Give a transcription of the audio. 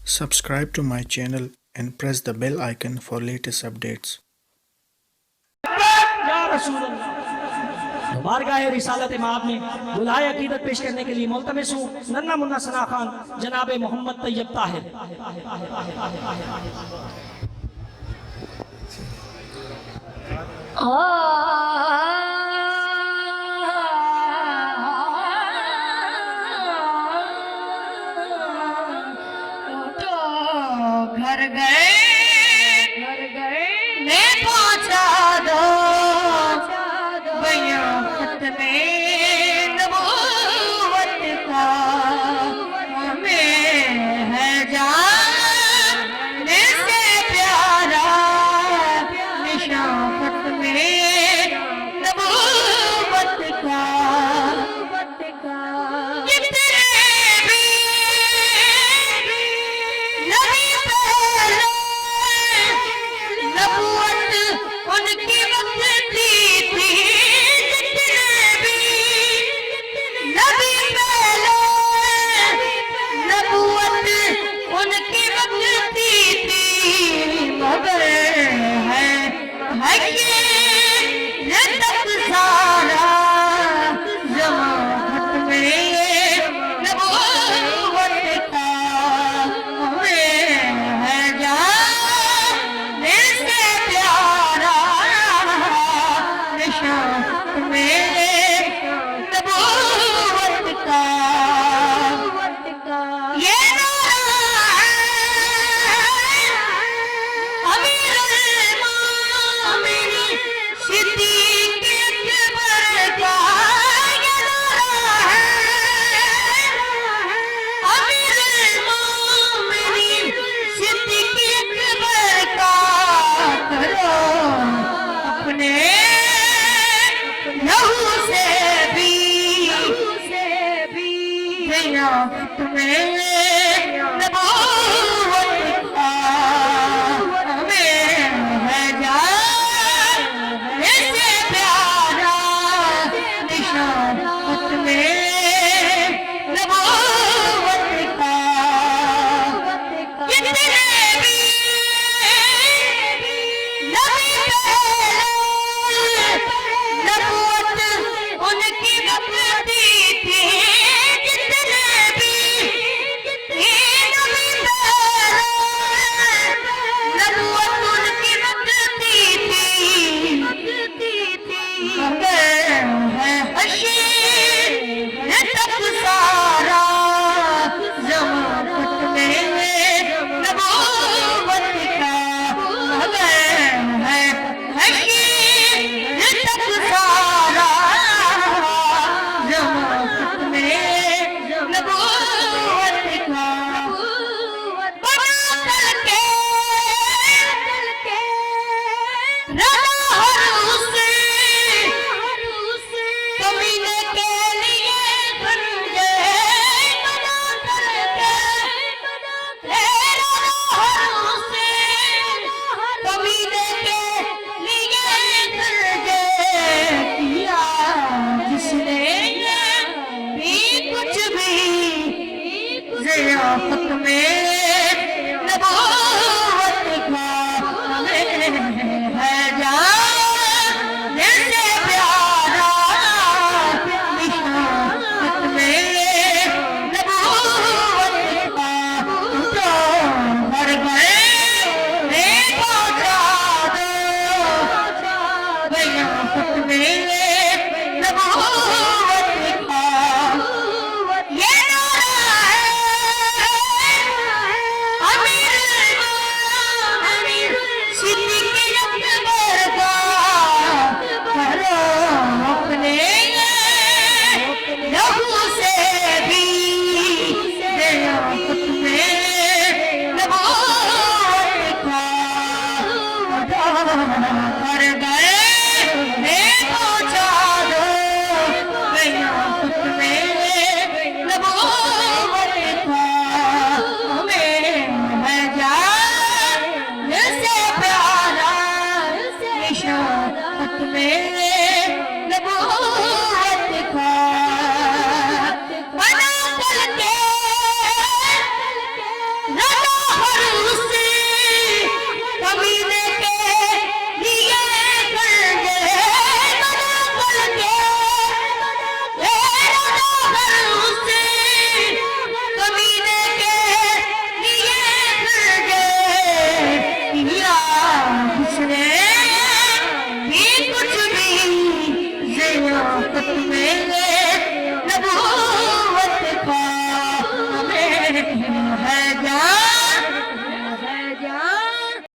Subscribe to my channel and press the bell icon for latest updates. या रसूल अल्लाह बारगाह रिसालत माब में बुलाए अकीदत पेश करने के लिए मुल्तमिस हूँ नन्ना मुन्ना सना खान जनाब मोहम्मद तैयब ताहिर। घर गए मैं पहुंचा दो भैया खत्मे नबूवत का हमें है जाने से प्यारा निशान खत्मे नबूवत का। उनकी वक्त थी जितने भी नबी पहले नबूवत उनकी वक्त थी मगर है ये तक सारा जमात में नबूवत का हमें है जाने से प्यारा मेरे नबूवत का। ये अमीरुल मोमिनीन सिद्दीक़ अकबर का ये अमीरुल मोमिनीन सिद्दीक़ अकबर का करो अपने लहू से भी भैया तुम्हें नबूवत का हमें है जाने से प्यारा निशान तुम्हें नबूवत का। कितने भी नबी नबूवत उनकी वक्त थी जितने भी नबी नबूवत उनकी वक्त थी मगर है हशीर तक सारा जमात में नबूवत का मगर है हशीर तक सारा जमात में नबूवत का। बना करके रहा हर उसे कमीने के लिए बन गए बना करके रहा हर उसे कमीने के लिए बन गए किया जिसने भी कुछ भी ज़ियाफ़त में